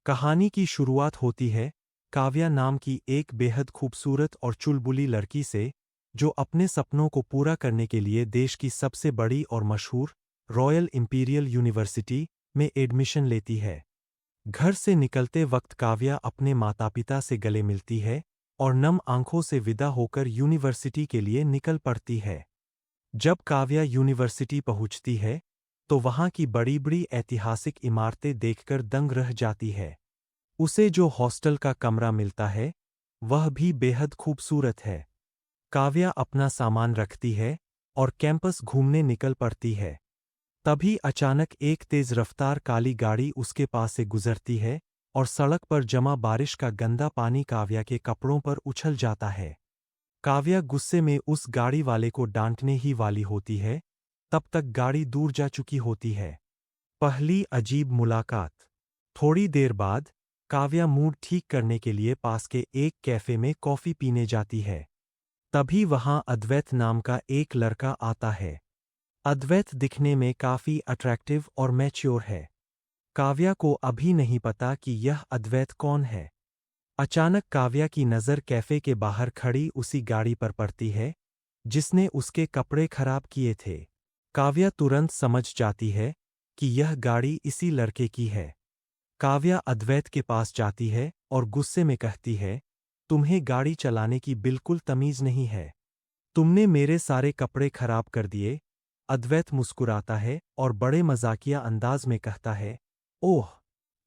कहानी की शुरुआत होती है काव्या नाम की एक बेहद खूबसूरत और चुलबुली लड़की से, जो अपने सपनों को पूरा करने के लिए देश की सबसे बड़ी और मशहूर रॉयल इंपीरियल यूनिवर्सिटी में एडमिशन लेती है। घर से निकलते वक्त काव्या अपने माता-पिता से गले मिलती है और नम आंखों से विदा होकर यूनिवर्सिटी के लिए निकल पड़ती है। जब काव्या यूनिवर्सिटी पहुंचती है, तो वहां की बड़ी-बड़ी ऐतिहासिक इमारतें देखकर दंग रह जाती है। उसे जो हॉस्टल का कमरा मिलता है, वह भी बेहद खूबसूरत है। काव्या अपना सामान रखती है और कैंपस घूमने निकल पड़ती है। तभी अचानक एक तेज रफ्तार काली गाड़ी उसके पास से गुजरती है और सड़क पर जमा बारिश का गंदा पानी काव्या के कपड़ों पर उछल जाता है। काव्या गुस्से में उस गाड़ी वाले को डांटने ही वाली होती है, तब तक गाड़ी दूर जा चुकी होती है। पहली अजीब मुलाकात। थोड़ी देर बाद काव्या मूड ठीक करने के लिए पास के एक कैफे में कॉफी पीने जाती है। तभी वहां अद्वैत नाम का एक लड़का आता है। अद्वैत दिखने में काफी अट्रैक्टिव और मैच्योर है। काव्या को अभी नहीं पता कि यह अद्वैत कौन है। अचानक काव्या की नज़र कैफे के बाहर खड़ी उसी गाड़ी पर पड़ती है, जिसने उसके कपड़े खराब किए थे। काव्या तुरंत समझ जाती है कि यह गाड़ी इसी लड़के की है। काव्या अद्वैत के पास जाती है और गुस्से में कहती है, तुम्हें गाड़ी चलाने की बिल्कुल तमीज नहीं है। तुमने मेरे सारे कपड़े खराब कर दिए। अद्वैत मुस्कुराता है और बड़े मजाकिया अंदाज में कहता है, ओह,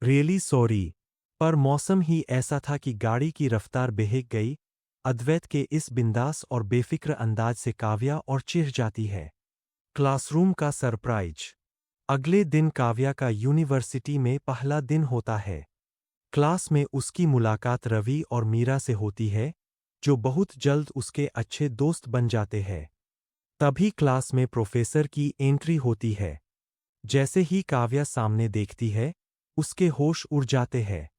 रियली सॉरी, पर मौसम ही ऐसा था कि गाड़ी की रफ्तार बेहक गई। अद्वैत के इस बिंदास और बेफिक्र अंदाज से काव्या और चिढ़ जाती है। क्लासरूम का सरप्राइज। अगले दिन काव्या का यूनिवर्सिटी में पहला दिन होता है। क्लास में उसकी मुलाकात रवि और मीरा से होती है, जो बहुत जल्द उसके अच्छे दोस्त बन जाते हैं। तभी क्लास में प्रोफेसर की एंट्री होती है। जैसे ही काव्या सामने देखती है, उसके होश उड़ जाते हैं।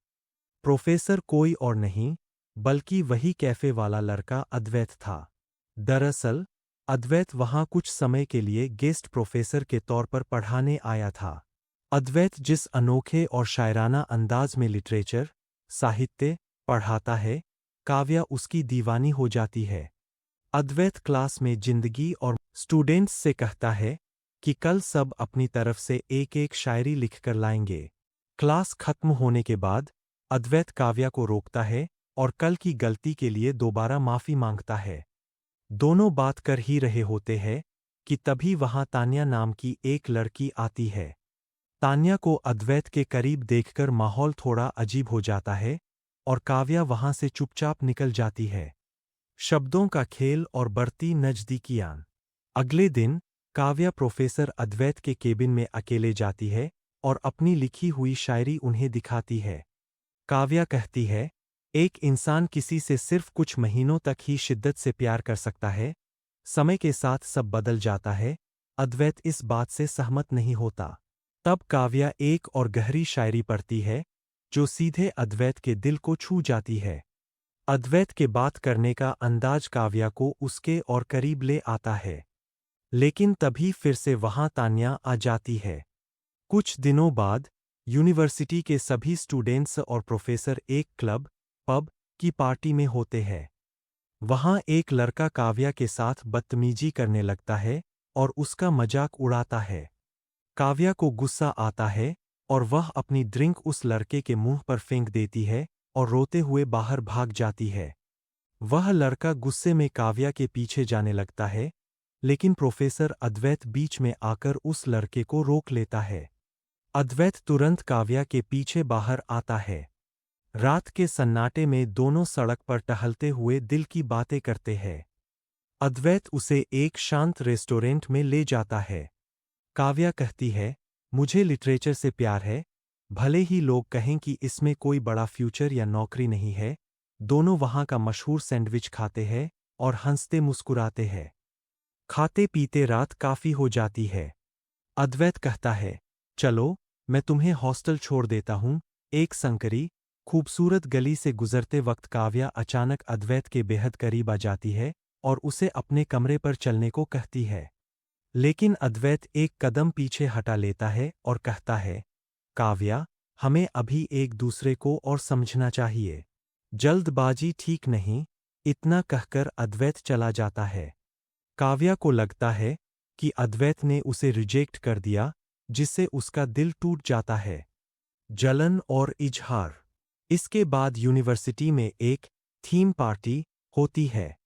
प्रोफेसर कोई और नहीं, बल्कि वही कैफे वाला लड़का अद्वैत था। दरअसल, अद्वैत वहां कुछ समय के लिए गेस्ट प्रोफेसर के तौर पर पढ़ाने आया था। अद्वैत जिस अनोखे और शायराना अंदाज में लिटरेचर, साहित्य पढ़ाता है, काव्या उसकी दीवानी हो जाती है। अद्वैत क्लास में जिंदगी और स्टूडेंट्स से कहता है कि कल सब अपनी तरफ से एक-एक शायरी लिखकर लाएंगे। क्लास खत्म होने के बाद अद्वैत काव्या को रोकता है और कल की गलती के लिए दोबारा माफी मांगता है। दोनों बात कर ही रहे होते हैं कि तभी वहां तान्या नाम की एक लड़की आती है। तान्या को अद्वैत के करीब देखकर माहौल थोड़ा अजीब हो जाता है और काव्या वहां से चुपचाप निकल जाती है। शब्दों का खेल और बढ़ती नज़दीकियां। अगले दिन काव्या प्रोफेसर अद्वैत के केबिन में अकेले जाती है और अपनी लिखी हुई शायरी उन्हें दिखाती है। काव्या कहती है, एक इंसान किसी से सिर्फ कुछ महीनों तक ही शिद्दत से प्यार कर सकता है, समय के साथ सब बदल जाता है। अद्वैत इस बात से सहमत नहीं होता। तब काव्या एक और गहरी शायरी पढ़ती है, जो सीधे अद्वैत के दिल को छू जाती है। अद्वैत के बात करने का अंदाज काव्या को उसके और करीब ले आता है। लेकिन तभी फिर से वहां तान्या आ जाती है। कुछ दिनों बाद यूनिवर्सिटी के सभी स्टूडेंट्स और प्रोफेसर एक क्लब, पब की पार्टी में होते हैं। वहां एक लड़का काव्या के साथ बदतमीजी करने लगता है और उसका मजाक उड़ाता है। काव्या को गुस्सा आता है और वह अपनी ड्रिंक उस लड़के के मुंह पर फेंक देती है और रोते हुए बाहर भाग जाती है। वह लड़का गुस्से में काव्या के पीछे जाने लगता है, लेकिन प्रोफेसर अद्वैत बीच में आकर उस लड़के को रोक लेता है। अद्वैत तुरंत काव्या के पीछे बाहर आता है। रात के सन्नाटे में दोनों सड़क पर टहलते हुए दिल की बातें करते हैं। अद्वैत उसे एक शांत रेस्टोरेंट में ले जाता है। काव्या कहती है, मुझे लिटरेचर से प्यार है, भले ही लोग कहें कि इसमें कोई बड़ा फ्यूचर या नौकरी नहीं है। दोनों वहां का मशहूर सैंडविच खाते हैं और हंसते मुस्कुराते हैं। खाते पीते रात काफी हो जाती है। अद्वैत कहता है, चलो, मैं तुम्हें हॉस्टल छोड़ देता हूं। एक संकरी, खूबसूरत गली से गुजरते वक्त काव्या अचानक अद्वैत के बेहद करीब आ जाती है और उसे अपने कमरे पर चलने को कहती है। लेकिन अद्वैत एक कदम पीछे हटा लेता है और कहता है, काव्या, हमें अभी एक दूसरे को और समझना चाहिए। जल्दबाजी ठीक नहीं, इतना कहकर अद्वैत चला जाता है। काव्या को लगता है कि अद्वैत ने उसे रिजेक्ट कर दिया, जिससे उसका दिल टूट जाता है। जलन और इजहार। इसके बाद यूनिवर्सिटी में एक थीम पार्टी होती है।